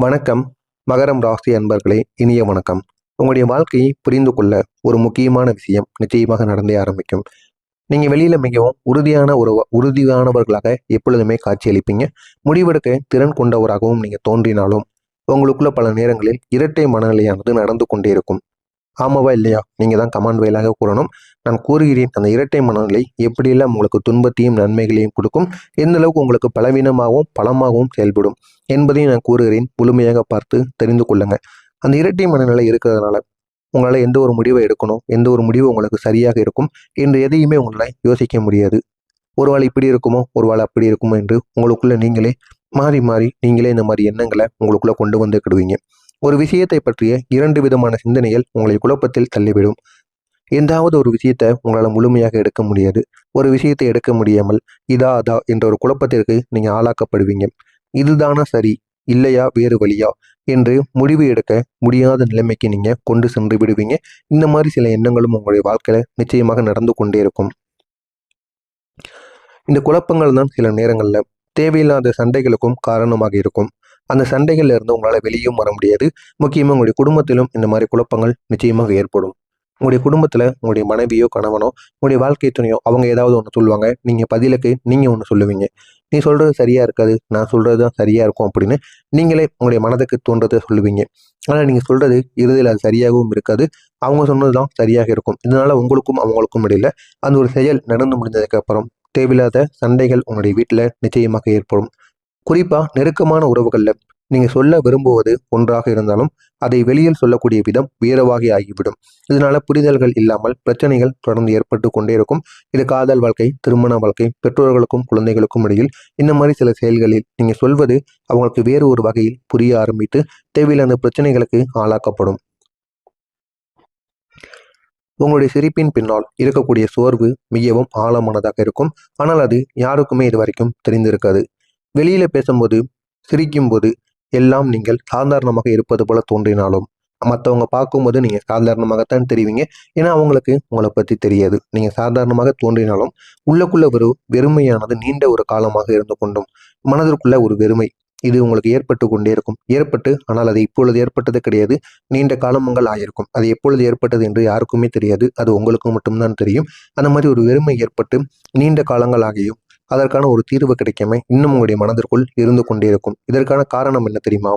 வணக்கம். மகரம் ராசி அன்பர்களே, இனிய வணக்கம். உங்களுடைய வாழ்க்கையை புரிந்து கொள்ள ஒரு முக்கியமான விஷயம் நிச்சயமாக நடந்தே ஆரம்பிக்கும். நீங்க வெளியில மிகவும் உறுதியானவர்களாக எப்பொழுதுமே காட்சியளிப்பீங்க. முடிவெடுக்க திறன் கொண்டவராகவும் நீங்க தோன்றினாலும் உங்களுக்குள்ள பல நேரங்களில் இரட்டை மனநிலையானது நடந்து கொண்டே இருக்கும். ஆமாவா இல்லையா? நீங்க தான் கமாண்ட் வாயிலாக கூறணும். நான் கூறுகிறேன், அந்த இரட்டை மனநிலை எப்படியெல்லாம் உங்களுக்கு துன்பத்தையும் நன்மைகளையும் கொடுக்கும், எந்த அளவுக்கு உங்களுக்கு பலவீனமாகவும் பலமாகவும் செயல்படும் என்பதையும் நான் கூறுகிறேன். முழுமையாக பார்த்து தெரிந்து கொள்ளுங்க. அந்த இரட்டை மனநிலை இருக்கிறதுனால உங்களால் எந்த ஒரு முடிவை எடுக்கணும், எந்த ஒரு முடிவு உங்களுக்கு சரியாக இருக்கும் என்று எதையுமே உங்களால் யோசிக்க முடியாது. ஒரு வேளை இப்படி இருக்குமோ, ஒரு வேளை அப்படி இருக்குமோ என்று உங்களுக்குள்ள நீங்களே மாறி மாறி நீங்களே இந்த மாதிரி எண்ணங்களை உங்களுக்குள்ள கொண்டு வந்துக்கிடுவீங்க. ஒரு விஷயத்தை பற்றிய இரண்டு விதமான சிந்தனைகள் உங்களை குழப்பத்தில் தள்ளிவிடும். எந்தாவது ஒரு விஷயத்தை உங்களால் முழுமையாக எடுக்க முடியாது. ஒரு விஷயத்தை எடுக்க முடியாமல் இதா அதா என்ற ஒரு குழப்பத்திற்கு நீங்கள் ஆளாக்கப்படுவீங்க. இதுதானா சரி, இல்லையா வேறு வழியா என்று முடிவு எடுக்க முடியாத நிலைமைக்கு நீங்கள் கொண்டு சென்று விடுவீங்க. இந்த மாதிரி சில எண்ணங்களும் உங்களுடைய வாழ்க்கையில நிச்சயமாக நடந்து கொண்டே இருக்கும். இந்த குழப்பங்கள் தான் சில நேரங்களில் தேவையில்லாத சண்டைகளுக்கும் காரணமாக இருக்கும். அந்த சண்டைகள்ல இருந்து உங்களால் வெளியும் வர முடியாது. முக்கியமாக உங்களுடைய குடும்பத்திலும் இந்த மாதிரி குழப்பங்கள் நிச்சயமாக ஏற்படும். உங்களுடைய குடும்பத்தில் உங்களுடைய மனைவியோ கணவனோ உங்களுடைய வாழ்க்கை துணையோ அவங்க ஏதாவது ஒன்று சொல்லுவாங்க. நீங்கள் பதிலுக்கு நீங்கள் ஒன்று சொல்லுவீங்க. நீ சொல்கிறது சரியாக இருக்காது, நான் சொல்கிறது தான் சரியாக இருக்கும் அப்படின்னு நீங்களே உங்களுடைய மனதுக்கு தோன்றதை சொல்லுவீங்க. ஆனால் நீங்கள் சொல்கிறது இறுதியில் அது சரியாகவும் இருக்காது. அவங்க சொன்னது தான் சரியாக இருக்கும். இதனால் உங்களுக்கும் அவங்களுக்கும் இடையில அந்த ஒரு செயல் நடந்து முடிந்ததுக்கப்புறம் தேவையில்லாத சண்டைகள் உங்களுடைய வீட்டில் நிச்சயமாக ஏற்படும். குறிப்பாக நெருக்கமான உறவுகளில் நீங்கள் சொல்ல விரும்புவது ஒன்றாக இருந்தாலும் அதை வெளியில் சொல்லக்கூடிய விதம் வேறவாகி ஆகிவிடும். இதனால புரிதல்கள் இல்லாமல் பிரச்சனைகள் தொடர்ந்து ஏற்பட்டு கொண்டே இருக்கும். இது காதல் வாழ்க்கை, திருமண வாழ்க்கை, பெற்றோர்களுக்கும் குழந்தைகளுக்கும் இடையில் இந்த மாதிரி சில செயல்களில் நீங்கள் சொல்வது அவங்களுக்கு வேறு ஒரு வகையில் புரிய ஆரம்பித்து தேவையில்லாத பிரச்சனைகளுக்கு ஆளாக்கப்படும். உங்களுடைய சிரிப்பின் பின்னால் இருக்கக்கூடிய சோர்வு மிகவும் ஆழமானதாக இருக்கும். ஆனால் அது யாருக்குமே இது வரைக்கும் தெரிந்திருக்காது. வெளியில பேசும்போது, சிரிக்கும்போது எல்லாம் நீங்கள் சாதாரணமாக இருப்பது போல தோன்றினாலும் மற்றவங்க பார்க்கும்போது நீங்கள் சாதாரணமாகத்தான் தெரிவிங்க. ஏன்னா அவங்களுக்கு உங்களை பற்றி தெரியாது. நீங்கள் சாதாரணமாக தோன்றினாலும் உள்ளுக்குள்ள ஒரு வெறுமையானது நீண்ட ஒரு காலமாக இருந்து கொண்டும் மனதிற்குள்ள ஒரு வெறுமை இது உங்களுக்கு ஏற்பட்டு கொண்டே இருக்கும். ஆனால் அது இப்பொழுது ஏற்பட்டது கிடையாது. நீண்ட காலங்கள் ஆயிருக்கும். அது எப்பொழுது ஏற்பட்டது என்று யாருக்குமே தெரியாது. அது உங்களுக்கு மட்டும்தான் தெரியும். அந்த மாதிரி ஒரு வெறுமை ஏற்பட்டு நீண்ட காலங்கள் ஆகியும் அதற்கான ஒரு தீர்வு கிடைக்காம இன்னும் உங்களுடைய மனதிற்குள் இருந்து கொண்டே இருக்கும். இதற்கான காரணம் என்ன தெரியுமா?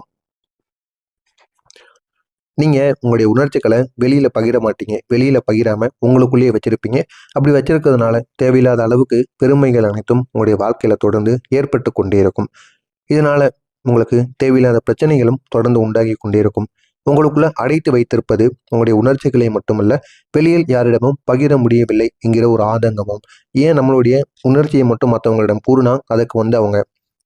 நீங்க உங்களுடைய உணர்ச்சிகளை வெளியில பகிர மாட்டீங்க. வெளியில பகிராம உங்களுக்குள்ளேயே வச்சிருப்பீங்க. அப்படி வச்சிருக்கிறதுனால தேவையில்லாத அளவுக்கு பெருமைகள் அனைத்தும் உங்களுடைய வாழ்க்கையில தொடர்ந்து ஏற்பட்டு கொண்டே இருக்கும். இதனால உங்களுக்கு தேவையில்லாத பிரச்சனைகளும் தொடர்ந்து உண்டாகி கொண்டே இருக்கும். உங்களுக்குள்ள அடைத்து வைத்திருப்பது உங்களுடைய உணர்ச்சிகளை மட்டுமல்ல, வெளியில் யாரிடமும் பகிர முடியவில்லை என்கிற ஒரு ஆதங்கமும். ஏன் நம்மளுடைய உணர்ச்சியை மட்டும் மற்றவங்களிடம் கூறினா அதுக்கு அவங்க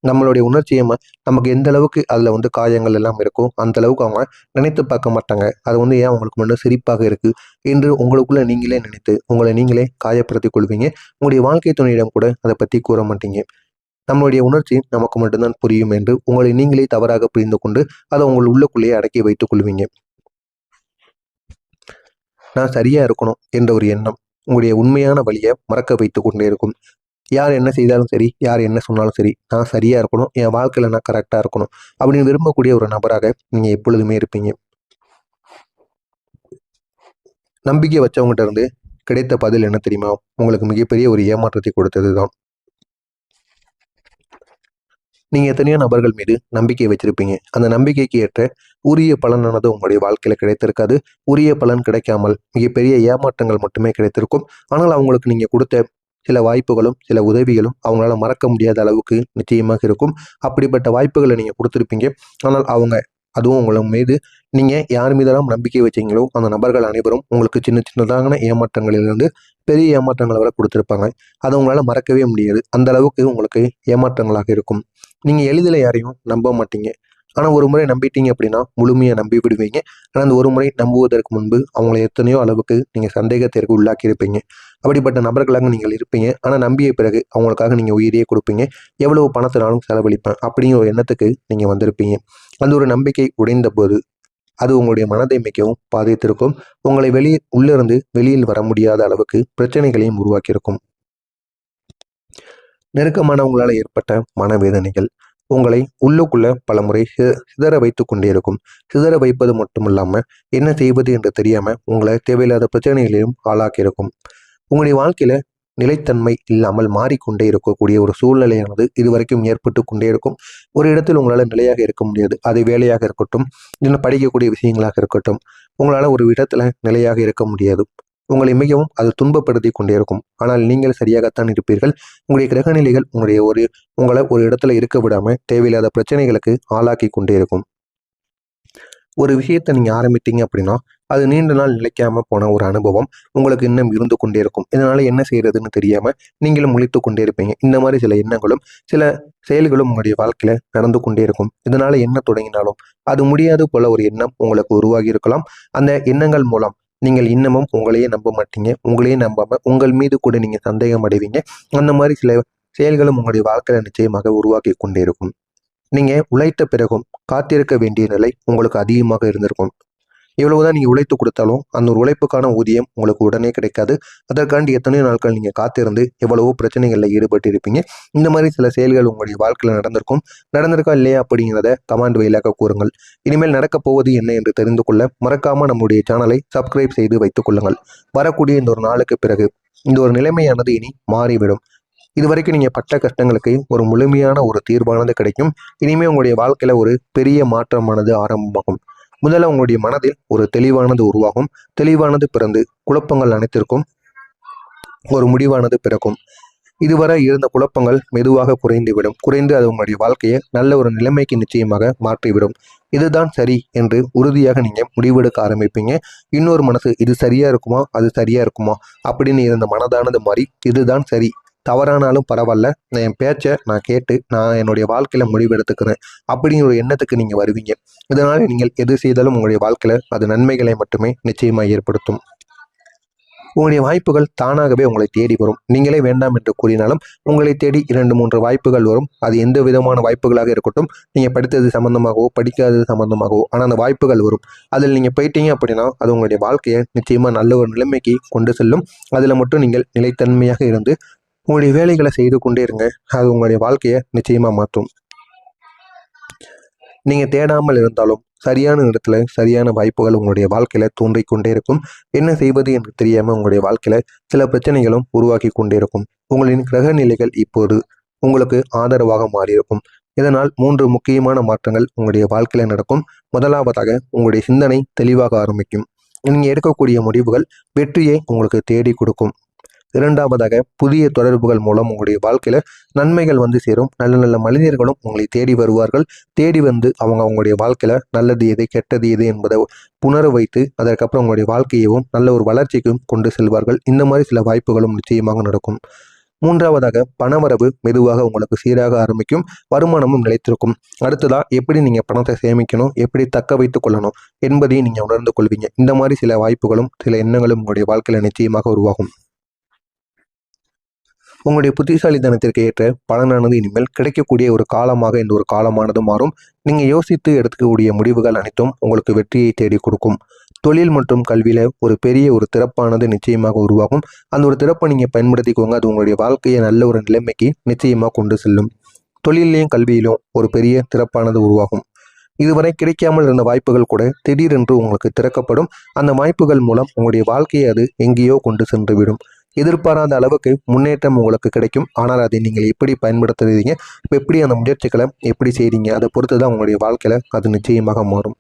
நம்மளுடைய உணர்ச்சியை நமக்கு எந்த அளவுக்கு அதில் காயங்கள் எல்லாம் இருக்கும் அந்த அளவுக்கு அவங்க நினைத்து பார்க்க மாட்டாங்க. அது ஏன் அவங்களுக்கு மட்டும் சிரிப்பாக இருக்கு என்று உங்களுக்குள்ள நீங்களே நினைத்து உங்களை நீங்களே காயப்படுத்திக் கொள்வீங்க. உங்களுடைய வாழ்க்கை துணையிடம் கூட அதை பற்றி கூற மாட்டீங்க. நம்மளுடைய உணர்ச்சி நமக்கு மட்டும்தான் புரியும் என்று உங்களை நீங்களே தவறாக புரிந்து கொண்டு அதை உங்கள் உள்ளுக்குள்ளேயே அடக்கி வைத்துக் கொள்வீங்க. நான் சரியா இருக்கணும் என்ற ஒரு எண்ணம் உங்களுடைய உண்மையான வழியை மறக்க வைத்து கொண்டே இருக்கும். யார் என்ன செய்தாலும் சரி, யார் என்ன சொன்னாலும் சரி, நான் சரியா இருக்கணும், என் வாழ்க்கையில நான் கரெக்டா இருக்கணும் அப்படின்னு விரும்பக்கூடிய ஒரு நபராக நீங்க எப்பொழுதுமே இருப்பீங்க. நம்பிக்கை வச்சவங்ககிட்ட இருந்து கிடைத்த பதில் என்ன தெரியுமா? உங்களுக்கு மிகப்பெரிய ஒரு ஏமாற்றத்தை கொடுத்தது தான். நீங்க எத்தனையோ நபர்கள் மீது நம்பிக்கை வச்சிருப்பீங்க. அந்த நம்பிக்கைக்கு ஏற்ற உரிய பலனானது உங்களுடைய வாழ்க்கையில கிடைத்திருக்காது. உரிய பலன் கிடைக்காமல் மிகப்பெரிய ஏமாற்றங்கள் மட்டுமே கிடைத்திருக்கும். ஆனால் அவங்களுக்கு நீங்க கொடுத்த சில வாய்ப்புகளும் சில உதவிகளும் அவங்களால மறக்க முடியாத அளவுக்கு நிச்சயமாக இருக்கும். அப்படிப்பட்ட வாய்ப்புகளை நீங்க கொடுத்துருப்பீங்க. ஆனால் அவங்க அதுவும் உங்களை மீது நீங்க யார் மீதெல்லாம் நம்பிக்கை வச்சீங்களோ அந்த நபர்கள் அனைவரும் உங்களுக்கு சின்ன சின்னதான ஏமாற்றங்களிலிருந்து பெரிய ஏமாற்றங்களை வர கொடுத்துருப்பாங்க. அதை உங்களால மறக்கவே முடியாது. அந்த அளவுக்கு உங்களுக்கு ஏமாற்றங்களாக இருக்கும். நீங்க எளிதில் யாரையும் நம்ப மாட்டீங்க. ஆனா ஒரு முறை நம்பிட்டீங்க அப்படின்னா முழுமையா நம்பி விடுவீங்க. ஆனா அந்த ஒரு முறை நம்புவதற்கு முன்பு அவங்களை எத்தனையோ அளவுக்கு நீங்க சந்தேகத்திற்கு உள்ளாக்கி இருப்பீங்க. அப்படிப்பட்ட நபர்களாக நீங்கள் இருப்பீங்க. ஆனா நம்பிய பிறகு அவங்களுக்காக நீங்க உயிரையே கொடுப்பீங்க. எவ்வளவு பணத்தினாலும் செலவழிப்பேன் அப்படிங்கிற ஒரு எண்ணத்துக்கு நீங்க வந்திருப்பீங்க. அந்த ஒரு நம்பிக்கை உடைந்த போது அது உங்களுடைய மனதை மிகவும் பாதித்திருக்கும். உங்களை உள்ளிருந்து வெளியில் வர முடியாத அளவுக்கு பிரச்சனைகளையும் உருவாக்கியிருக்கும். நெருக்கமானவங்களால் ஏற்பட்ட மனவேதனைகள், உங்களை உள்ளுக்குள்ள பலமுறை சிதற வைத்து கொண்டே இருக்கும். சிதற வைப்பது மட்டும் இல்லாமல் என்ன செய்வது என்று தெரியாமல் உங்களை தேவையில்லாத பிரச்சனைகளையும் ஆளாக்கியிருக்கும். உங்களுடைய வாழ்க்கையில நிலைத்தன்மை இல்லாமல் மாறிக்கொண்டே இருக்கக்கூடிய ஒரு சூழ்நிலையானது இதுவரைக்கும் ஏற்பட்டு கொண்டே இருக்கும். ஒரு இடத்தில் உங்களால் நிலையாக இருக்க முடியாது. அது வேலையாக இருக்கட்டும், இல்லை படிக்கக்கூடிய விஷயங்களாக இருக்கட்டும், உங்களால் ஒரு இடத்துல நிலையாக இருக்க முடியாது. உங்களை மிகவும் அது துன்பப்படுத்தி கொண்டே இருக்கும். ஆனால் நீங்கள் சரியாகத்தான் இருப்பீர்கள். உங்களுடைய கிரகநிலைகள் உங்களை ஒரு இடத்துல இருக்க விடாமல் தேவையில்லாத பிரச்சனைகளுக்கு ஆளாக்கி கொண்டே இருக்கும். ஒரு விஷயத்தை நீங்கள் ஆரம்பித்தீங்க அப்படின்னா அது நீண்ட நாள் நிலைக்காம போன ஒரு அனுபவம் உங்களுக்கு இன்னும் இருந்து கொண்டே இருக்கும். இதனால என்ன செய்யறதுன்னு தெரியாம நீங்களும் முழித்து கொண்டே இருப்பீங்க. இந்த மாதிரி சில எண்ணங்களும் சில செயல்களும் உங்களுடைய வாழ்க்கையில நடந்து கொண்டே இருக்கும். இதனால என்ன தொடங்கினாலும் அது முடியாது போல ஒரு எண்ணம் உங்களுக்கு உருவாகி இருக்கலாம். அந்த எண்ணங்கள் மூலம் நீங்கள் இன்னமும் உங்களையே நம்ப மாட்டீங்க. உங்களையே நம்பாம உங்கள் மீது கூட நீங்க சந்தேகம் அடைவீங்க. அந்த மாதிரி சில செயல்களும் உங்களுடைய வாழ்க்கையில நிச்சயமாக உருவாக்கி கொண்டே இருக்கும். நீங்க உழைத்த பிறகும் காத்திருக்க வேண்டிய நிலை உங்களுக்கு அதிகமாக இருந்திருக்கும். எவ்வளவுதான் நீங்க உழைத்து கொடுத்தாலும் அந்த ஒரு உழைப்புக்கான ஊதியம் உங்களுக்கு உடனே கிடைக்காது. அதற்காண்டி எத்தனையோ நாட்கள் நீங்க காத்திருந்து எவ்வளவோ பிரச்சனைகள்ல ஈடுபட்டு இருப்பீங்க. இந்த மாதிரி சில செயல்கள் உங்களுடைய வாழ்க்கையில நடந்திருக்கா இல்லையா அப்படிங்கிறத கமெண்ட் வழியாக கூறுங்கள். இனிமேல் நடக்கப் போவது என்ன என்று தெரிந்து கொள்ள மறக்காம நம்முடைய சேனலை சப்ஸ்கிரைப் செய்து வைத்துக் கொள்ளுங்கள். வரக்கூடிய இந்த ஒரு நாளுக்கு பிறகு இந்த ஒரு நிலைமையானது இனி மாறிவிடும். இதுவரைக்கும் நீங்கள் பட்ட கஷ்டங்களுக்கு ஒரு முழுமையான ஒரு தீர்வானது கிடைக்கும். இனிமேல் உங்களுடைய வாழ்க்கையில ஒரு பெரிய மாற்றமானது ஆரம்பமாகும். முதல்ல உங்களுடைய மனதில் ஒரு தெளிவானது உருவாகும். தெளிவானது பிறந்து குழப்பங்கள் அனைத்திற்கும் ஒரு முடிவானது பிறக்கும். இதுவரை இருந்த குழப்பங்கள் மெதுவாக குறைந்து அது உங்களுடைய வாழ்க்கையை நல்ல ஒரு நிலைமைக்கு நிச்சயமாக மாற்றிவிடும். இதுதான் சரி என்று உறுதியாக நீங்க முடிவெடுக்க ஆரம்பிப்பீங்க. இன்னொரு மனசு இது சரியா இருக்குமா, அது சரியா இருக்குமா அப்படின்னு இருந்த மனதானது மாறி இதுதான் சரி, தவறானாலும் பரவாயில்ல, என் பேச்சை நான் கேட்டு நான் என்னுடைய வாழ்க்கையில முடிவெடுத்துக்கிறேன் அப்படிங்கிற ஒரு எண்ணத்துக்கு நீங்க வருவீங்க. இதனால நீங்கள் எது செய்தாலும் உங்களுடைய வாழ்க்கையில அது நன்மைகளை மட்டுமே நிச்சயமாக ஏற்படுத்தும். உங்களுடைய வாய்ப்புகள் தானாகவே உங்களை தேடி வரும். நீங்களே வேண்டாம் என்று கூறினாலும் உங்களை தேடி 2-3 வாய்ப்புகள் வரும். அது எந்த விதமான வாய்ப்புகளாக இருக்கட்டும், நீங்கள் படித்தது சம்பந்தமாகவோ படிக்காதது சம்பந்தமாகவோ, ஆனால் அந்த வாய்ப்புகள் வரும். அதில் நீங்கள் போயிட்டீங்க அப்படின்னா அது உங்களுடைய வாழ்க்கையை நிச்சயமாக நல்ல ஒரு நிலைமைக்கு கொண்டு செல்லும். அதில் மட்டும் நீங்கள் நிலைத்தன்மையாக இருந்து உங்களுடைய வேலைகளை செய்து கொண்டே இருங்க. அது உங்களுடைய வாழ்க்கையை நிச்சயமாக மாற்றும். நீங்கள் தேடாமல் இருந்தாலும் சரியான இடத்துல சரியான வாய்ப்புகள் உங்களுடைய வாழ்க்கையில தோன்றிக்கொண்டே இருக்கும். என்ன செய்வது என்று தெரியாமல் உங்களுடைய வாழ்க்கையில சில பிரச்சனைகளும் உருவாக்கி கொண்டே இருக்கும். உங்களின் கிரக நிலைகள் இப்போது உங்களுக்கு ஆதரவாக மாறியிருக்கும். இதனால் 3 முக்கியமான மாற்றங்கள் உங்களுடைய வாழ்க்கையில நடக்கும். முதலாவதாக உங்களுடைய சிந்தனை தெளிவாக ஆரம்பிக்கும். நீங்கள் எடுக்கக்கூடிய முடிவுகள் வெற்றியை உங்களுக்கு தேடி கொடுக்கும். இரண்டாவதாக புதிய தொடர்புகள் மூலம் உங்களுடைய வாழ்க்கையில நன்மைகள் வந்து சேரும். நல்ல நல்ல மனிதர்களும் உங்களை தேடி வருவார்கள். தேடி வந்து அவங்களுடைய வாழ்க்கையில நல்லது எது கெட்டது எது என்பதை புணர வைத்து அதற்கப்புறம் உங்களுடைய வாழ்க்கையவும் நல்ல ஒரு வளர்ச்சிக்கும் கொண்டு செல்வார்கள். இந்த மாதிரி சில வாய்ப்புகளும் நிச்சயமாக நடக்கும். மூன்றாவதாக பணவரவு மெதுவாக உங்களுக்கு சீராக ஆரம்பிக்கும். வருமானமும் நிலைத்திருக்கும். அடுத்ததா எப்படி நீங்க பணத்தை சேமிக்கணும், எப்படி தக்க வைத்துக் கொள்ளணும் என்பதையும் நீங்க உணர்ந்து கொள்வீங்க. இந்த மாதிரி சில வாய்ப்புகளும் சில எண்ணங்களும் உங்களுடைய வாழ்க்கையில நிச்சயமாக உருவாகும். உங்களுடைய புத்திசாலித்தனத்திற்கு ஏற்ற பலனானது இனிமேல் கிடைக்கக்கூடிய ஒரு காலமாக இந்த ஒரு காலமானது மாறும். நீங்க யோசித்து எடுக்கக்கூடிய முடிவுகள் அனைத்தும் உங்களுக்கு வெற்றியை தேடி கொடுக்கும். தொழில் மற்றும் கல்வியில ஒரு பெரிய ஒரு திறப்பானது நிச்சயமாக உருவாகும். அந்த ஒரு திறப்பை நீங்க பயன்படுத்திக்கோங்க. அது உங்களுடைய வாழ்க்கையை நல்ல ஒரு நிலைமைக்கு நிச்சயமாக கொண்டு செல்லும். தொழிலையும் கல்வியிலும் ஒரு பெரிய திறப்பானது உருவாகும். இதுவரை கிடைக்காமல் இருந்த வாய்ப்புகள் கூட திடீரென்று உங்களுக்கு திறக்கப்படும். அந்த வாய்ப்புகள் மூலம் உங்களுடைய வாழ்க்கையை அது எங்கேயோ கொண்டு சென்று விடும். எதிர்பாராத அளவுக்கு முன்னேற்றம் உங்களுக்கு கிடைக்கும். ஆனால் அதை நீங்கள் எப்படி பயன்படுத்துறீங்க, எப்படி அந்த முயற்சிகளை எப்படி செய்கிறீங்க, அதை பொறுத்து தான் உங்களுடைய வாழ்க்கையில் அது நிச்சயமாக மாறும்.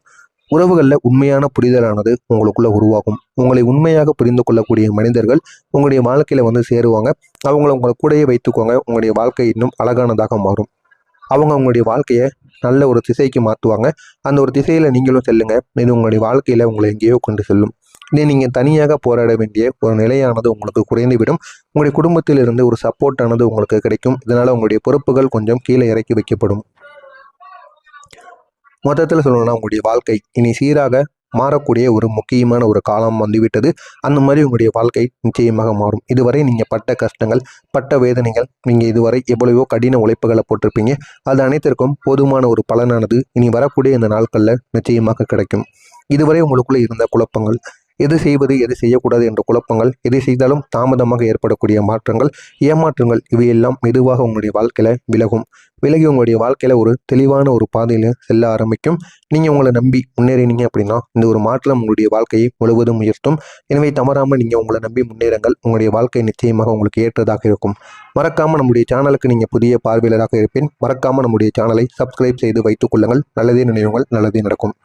உறவுகளில் உண்மையான புரிதலானது உங்களுக்குள்ள உருவாகும். உங்களை உண்மையாக புரிந்து கொள்ளக்கூடிய மனிதர்கள் உங்களுடைய வாழ்க்கையில் வந்து சேருவாங்க. உங்களை கூடயே வைத்துக்கோங்க. உங்களுடைய வாழ்க்கை இன்னும் அழகானதாக மாறும். உங்களுடைய வாழ்க்கையை நல்ல ஒரு திசைக்கு மாற்றுவாங்க. அந்த ஒரு திசையில் நீங்களும் செல்லுங்க. இது உங்களுடைய வாழ்க்கையில் உங்களை எங்கேயோ கொண்டு செல்லும். நீங்கள் தனியாக போராட வேண்டிய ஒரு நிலையானது உங்களுக்கு குறைந்துவிடும். உங்களுடைய குடும்பத்திலிருந்து ஒரு சப்போர்ட்டானது உங்களுக்கு கிடைக்கும். இதனால் உங்களுடைய பொறுப்புகள் கொஞ்சம் கீழே இறக்கி வைக்கப்படும். மொத்தத்தில் சொல்லணும்னா உங்களுடைய வாழ்க்கை இனி சீராக மாறக்கூடிய ஒரு முக்கியமான ஒரு காலம் வந்துவிட்டது. அந்த மாதிரி உங்களுடைய வாழ்க்கை நிச்சயமாக மாறும். இதுவரை நீங்கள் பட்ட கஷ்டங்கள், பட்ட வேதனைகள், நீங்கள் இதுவரை எவ்வளவோ கடின உழைப்புகளை போட்டிருப்பீங்க. அது அனைத்திற்கும் போதுமான ஒரு பலனானது இனி வரக்கூடிய இந்த நாட்களில் நிச்சயமாக கிடைக்கும். இதுவரை உங்களுக்குள்ளே இருந்த குழப்பங்கள், எது செய்வது எது செய்யக்கூடாது என்ற குழப்பங்கள், எதை செய்தாலும் தாமதமாக ஏற்படக்கூடிய மாற்றங்கள், ஏமாற்றங்கள் இவையெல்லாம் மெதுவாக உங்களுடைய வாழ்க்கையில விலகி உங்களுடைய வாழ்க்கையில ஒரு தெளிவான ஒரு பாதையில செல்ல ஆரம்பிக்கும். நீங்க உங்களை நம்பி முன்னேறினீங்க அப்படின்னா இந்த ஒரு மாற்றம் உங்களுடைய வாழ்க்கையை முழுவதும் உயர்த்தும். எனவே தவறாம நீங்க உங்களை நம்பி முன்னேறுங்கள். உங்களுடைய வாழ்க்கை நிச்சயமாக உங்களுக்கு ஏற்றதாக இருக்கும். மறக்காம நம்முடைய சேனலுக்கு நீங்க புதிய பார்வையாளராக இருப்பேன். மறக்காம நம்முடைய சேனலை சப்ஸ்கிரைப் செய்து வைத்துக் கொள்ளுங்கள். நல்லதே நினைவுங்கள், நல்லதே நடக்கும்.